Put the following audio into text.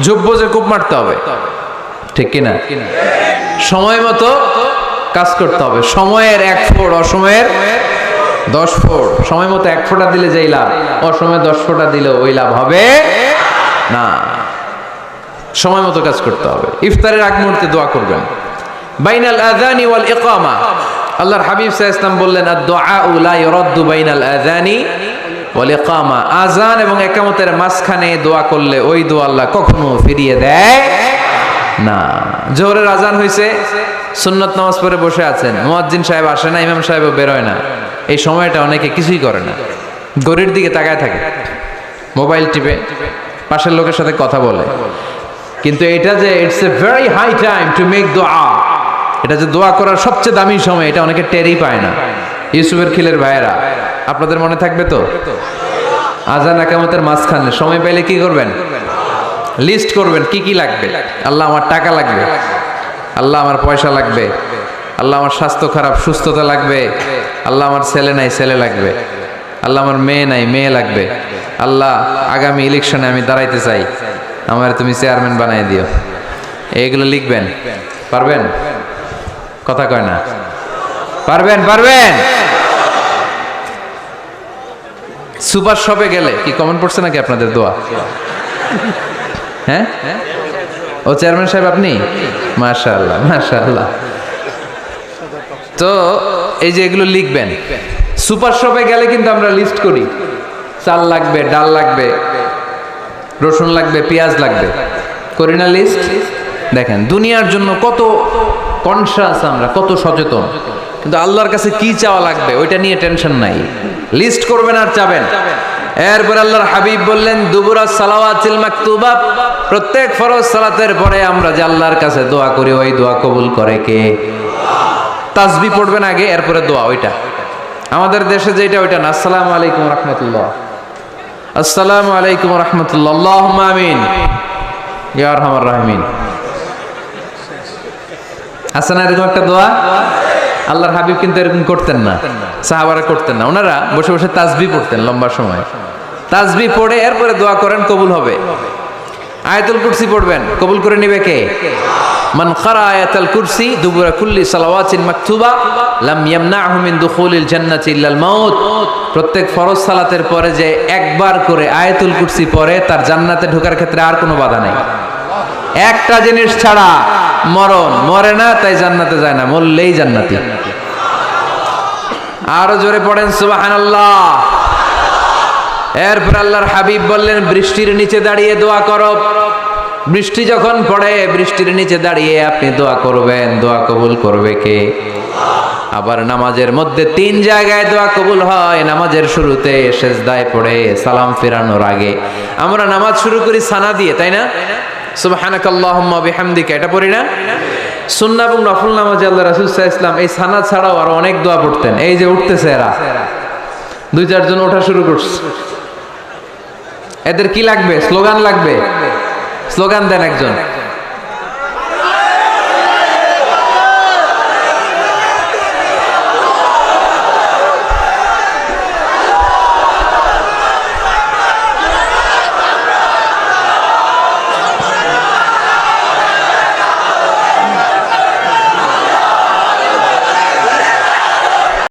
যোগ্য যে কূপ মারতে হবে, ঠিক কিনা? সময় মতো কাজ করতে হবে। সময়ের 1 ফোঁট, অসময়ের 10 ফোঁট। সময় মতো 1 ফোঁটা দিলে যেই লাভ, অসময়ে 10 ফোঁটা দিলে ওই লাভ হবে না। সময় মতো কাজ করতে হবে। ইফতারের আগ মুহূর্তে দোয়া করবেন। বাইনাল আযানি ওয়াল ইকামা, আল্লাহর হাবিব সাল্লাল্লাহু আলাইহি ওয়াসাল্লাম বললেন, আদ-দুআউ লা ইউরাদ্দু বাইনাল আযানি ওয়াল ইকামা। আযান এবং ইকামতের মাঝখানে দোয়া করলে ওই দোয়া আল্লাহ কখনো ফিরিয়ে দেয় না। জোহরের আজান হয়েছে, সুন্নত নামাজ পড়ে বসে আছেন, মুয়াজ্জিন সাহেব আসে না, ইমাম সাহেবও বেরোয় না। এই সময়টা অনেকে কিছুই করে না, ঘড়ির দিকে তাকায় থাকে, মোবাইল টিপে, পাশের লোকের সাথে কথা বলে। কিন্তু এটা যে it's a very high time to make দোয়া, এটা যে দোয়া করার সবচেয়ে দামি সময়, এটা অনেকে টেরই পায় না। ইউসুফের খিলের ভাইয়েরা, আপনাদের মনে থাকবে তো? আজান ইকামতের মাঝখানে সময় পাইলে কি করবেন? লিস্ট করবেন কি কি লাগবে। আল্লাহ আমার টাকা লাগবে, আল্লাহ আমার পয়সা লাগবে, আল্লাহ আমার স্বাস্থ্য খারাপ সুস্থতা লাগবে, আল্লাহ আমার ছেলে নাই ছেলে লাগবে, আল্লাহ আমার মেয়ে নাই মেয়ে লাগবে, আল্লাহ আগামী ইলেকশনে আমি দাঁড়াইতে চাই, আমার তুমি চেয়ারম্যান বানাই দিও। এইগুলো লিখবেন। পারবেন? কথা কয় না। পারবেন? পারবেন? সুপার শপে গেলে কি কমন পড়ছে নাকি আপনাদের দোয়া? হ্যাঁ, ও চেয়ারম্যান সাহেব আপনি? মাশাআল্লাহ মাশাআল্লাহ। তো এই যে এগুলো লিখবেন। সুপার শপে গেলে কিন্তু আমরা লিস্ট করি, চাল লাগবে, ডাল লাগবে, রসুন লাগবে, পেঁয়াজ লাগবে, করি না লিস্ট? দেখেন দুনিয়ার জন্য কত কনশাস আমরা, কত সচেতন, কিন্তু আল্লাহর কাছে কি চাওয়া লাগবে ওইটা নিয়ে টেনশন নাই। লিস্ট করবেন আর চাবেন। এরপর আল্লাহর হাবিব বললেন, দুবুরা সালাওয়াতিল মাকতুবা, প্রত্যেক ফরজ সালাতের পরে আমরা যে আল্লাহর কাছে দোয়া করি, ওই দোয়া কবুল করে কে? তাসবিহ পড়বেন আগে, এরপরে দোয়া। ওইটা আমাদের দেশে যেটা, ওইটা না। আসসালামু আলাইকুম রাহমাতুল্লাহ, আসসালামু আলাইকুম রাহমাতুল্লাহ, আল্লাহুম্মা আমিন ইয়া আরহামার রাহিমিন। আছে না এরকম একটা দোয়া? আল্লাহর হাবিব কিন্তু এরকম করতেন না, সাহাবারা করতেন না। ওনারা বসে বসে তাসবিহ পড়তেন লম্বা সময়। তাসবিহ পড়ে এরপরে দোয়া করেন, কবুল হবে। আয়াতুল কুরসি পড়বেন, কবুল করে নিবে কে? মান ক্বারা আয়াতুল কুরসি দুবুরা কুল্লি সালাওয়াতিন মাকতুবা লাম ইয়ামনাহু মিন দুখুলিল জান্নাতি ইল্লাল মাউত। প্রত্যেক ফরজ সালাতের পরে যে একবার করে আয়াতুল কুরসি পড়ে, তার জান্নাতে ঢোকার ক্ষেত্রে আর কোনো বাধা নেই। একটা জিনিস ছাড়া, মরণ। মরে না তাই জান্নাতে যায় না, মরলেই জান্নাতি। আরো জোরে পড়েন সুবহানাল্লাহ। এরপর আল্লাহর হাবিব বললেন, বৃষ্টির নিচে দাঁড়িয়ে দোয়া করো। বৃষ্টি যখন পড়ে, বৃষ্টির নিচে দাঁড়িয়ে আপনি দোয়া করবেন, দোয়া কবুল করবে কে? আবার নামাজের মধ্যে 3 জায়গায় দোয়া কবুল হয়। নামাজের শুরুতে, সেজদায় পড়ে, সালাম ফেরানোর আগে। আমরা নামাজ শুরু করি সানা দিয়ে, তাই না? সুবহানাকাল্লাহুম্মা বিহামদিকা, এটা পড়ি না? সুন্নাহ এবং নফল নামাজে আল্লাহ রাসূল সাল্লাল্লাহু আলাইহি ওয়াসাল্লাম এই সানা ছাড়াও আরো অনেক দোয়া পড়তেন। এই যে উঠতেছে এরা, 2-4 জন ওঠা শুরু করছে, এদের কি লাগবে? স্লোগান লাগবে। স্লোগান দেন একজন।